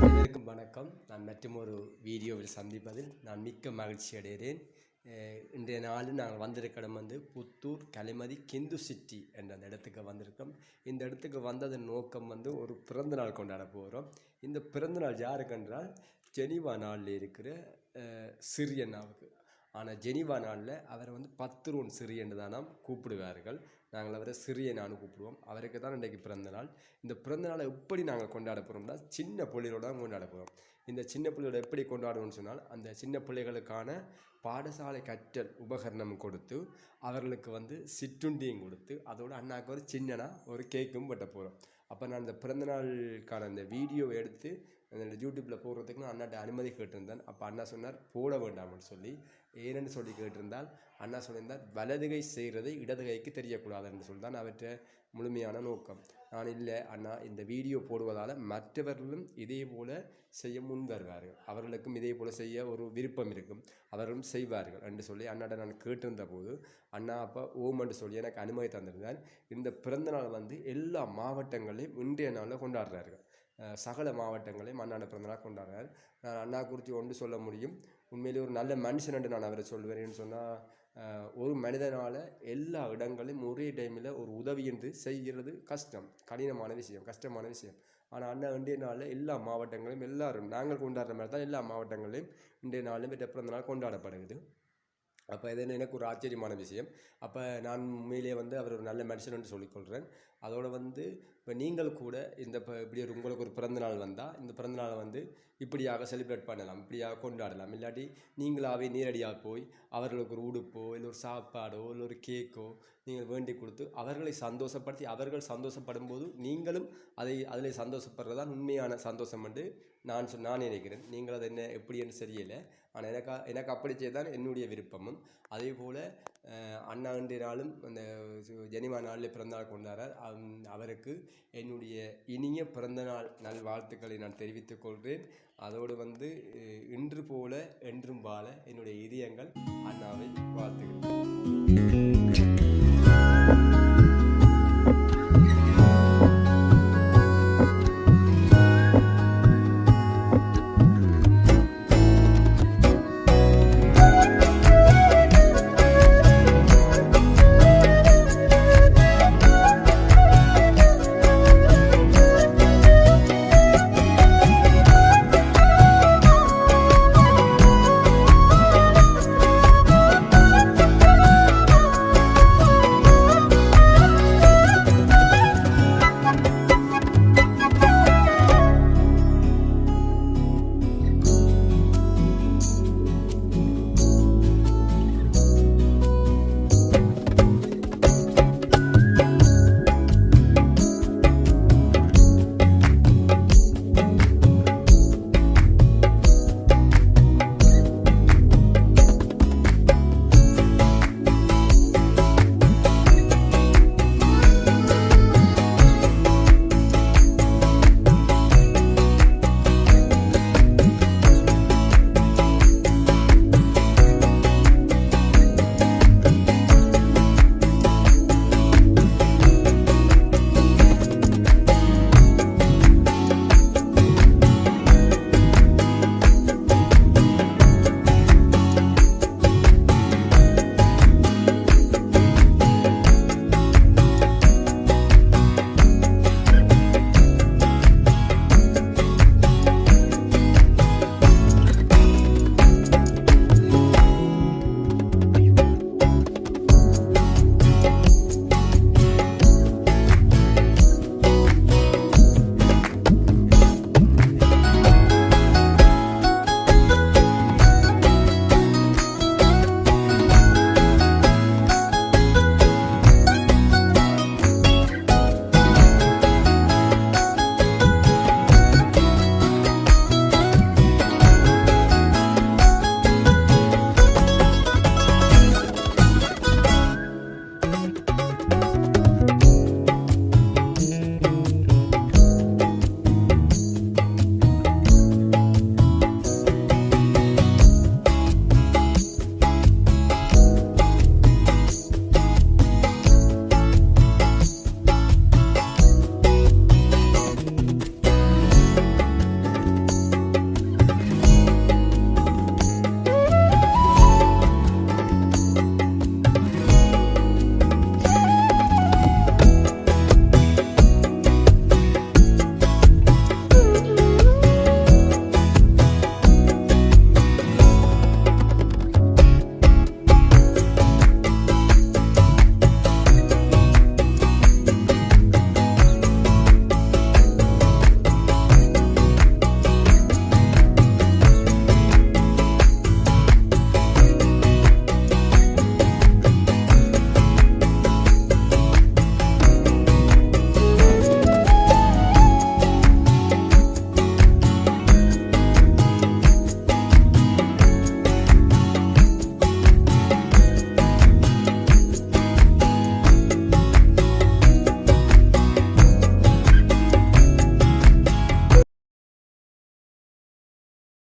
அனைவருக்கும் வணக்கம். நான் மற்றொரு வீடியோவில் சந்திப்பதில் நான் மிக்க மகிழ்ச்சி அடைகிறேன். இன்றைய நாளில் நாங்கள் வந்திருக்க இடம் புத்தூர் கலைமதி கிந்து சிட்டி என்ற அந்த இடத்துக்கு வந்திருக்கோம். இந்த இடத்துக்கு வந்ததன் நோக்கம் ஒரு பிறந்த நாள் கொண்டாட போகிறோம். இந்த பிறந்த நாள் யாருக்கு என்றால் ஜெனீவா நாளில் இருக்கிற சிறியண்ணாவுக்கு. ஆனால் ஜெனீவா நாளில் அவரை 10 ரூன் சிறியன்னு தான் நாம் கூப்பிடுவார்கள். நாங்கள் அவரை சிறியனானு கூப்பிடுவோம். அவருக்கு தான் இன்றைக்கு பிறந்த நாள். இந்த பிறந்த நாளை எப்படி நாங்கள் கொண்டாட போகிறோம்னா சின்ன பிள்ளைகளோட தான் கொண்டாட போகிறோம். இந்த சின்ன பிள்ளைகளோட எப்படி கொண்டாடுவோம்னு சொன்னால் அந்த சின்ன பிள்ளைகளுக்கான பாடசாலை கற்றல் உபகரணம் கொடுத்து அவர்களுக்கு சிற்றுண்டியும் கொடுத்து அதோட அண்ணாவுக்கு ஒரு சின்னனா ஒரு கேக்கும் வெட்ட போகிறோம். அப்போ நான் இந்த பிறந்தநாளுக்கான இந்த வீடியோவை எடுத்து யூடியூப்பில் போடுறதுக்கு நான் அண்ணாட்ட அனுமதி கேட்டிருந்தேன். அப்போ அண்ணா சொன்னார் போட வேண்டாம்னு சொல்லி. ஏன்னு சொல்லி கேட்டிருந்தால் அண்ணா சொல்லியிருந்தார் வலது கை செய்கிறதை இடது கைக்கு தெரியக்கூடாதுன்னு சொல்லி தான் அவற்றை முழுமையான நோக்கம். நான் இல்லை அண்ணா, இந்த வீடியோ போடுவதால் மற்றவர்களும் இதே போல் செய்ய முன் வருவார்கள், அவர்களுக்கும் இதே போல் செய்ய ஒரு விருப்பம் இருக்கும், அவர்களும் செய்வார்கள் என்று சொல்லி அண்ணாட்ட நான் கேட்டிருந்த போது அண்ணா அப்போ ஓமென்று சொல்லி எனக்கு அனுமதி தந்திருந்தார். இந்த பிறந்தநாள் எல்லா மாவட்டங்களையும் இன்றைய நாளில் கொண்டாடுறார்கள். சகல மாவட்டங்களையும் அண்ணாண்ட பிறந்தநாள் கொண்டாடுறார். நான் அண்ணா குறித்து ஒன்று சொல்ல முடியும், உண்மையிலே ஒரு நல்ல மனுஷன் என்று நான் அவரை சொல்வேன். சொன்னால் ஒரு மனிதனால் எல்லா இடங்களையும் ஒரே டைமில் ஒரு உதவி என்று செய்கிறது கடினமான விஷயம், கஷ்டமான விஷயம். ஆனால் அண்ணா இன்றைய நாளில் எல்லா மாவட்டங்களையும் எல்லாரும் நாங்கள் கொண்டாடுற மாதிரி தான் எல்லா மாவட்டங்களையும் இன்றைய நாளிலும் பிறந்த நாள் கொண்டாடப்படுகிறது. அப்போ இது எனக்கு ஒரு ஆச்சரியமான விஷயம். அப்போ நான் உண்மையிலே அவர் ஒரு நல்ல மனுஷன் என்று சொல்லிக்கொள்கிறேன். அதோடு இப்போ நீங்கள் கூட இந்த இப்போ இப்படி உங்களுக்கு ஒரு பிறந்தநாள் வந்தால் இந்த பிறந்தநாளை இப்படியாக செலிப்ரேட் பண்ணலாம், இப்படியாக கொண்டாடலாம். இல்லாட்டி நீங்களாகவே நேரடியாக போய் அவர்களுக்கு ஒரு உடுப்போ இல்லை ஒரு சாப்பாடோ இல்லை ஒரு கேக்கோ நீங்கள் வேண்டி கொடுத்து அவர்களை சந்தோஷப்படுத்தி அவர்கள் சந்தோஷப்படும் போது நீங்களும் அதில் சந்தோஷப்படுறதான் உண்மையான சந்தோஷம் என்று நான் நினைக்கிறேன். நீங்கள் அது என்ன எப்படி என்று தெரியலை. ஆனால் எனக்கு அப்படி செய்தான் என்னுடைய விருப்பமும். அதே போல் அண்ணா இன்றைய நாளும் அந்த ஜெனீவா நாளில் பிறந்தநாள் கொண்டாடுறார். அவருக்கு என்னுடைய இனிய பிறந்தநாள் நல்வாழ்த்துக்களை நான் தெரிவித்துக் கொள்கிறேன். அதோடு இன்று போல என்றும் வாழ என்னுடைய இதயங்கள் அண்ணாவை வாழ்த்துகிறேன்.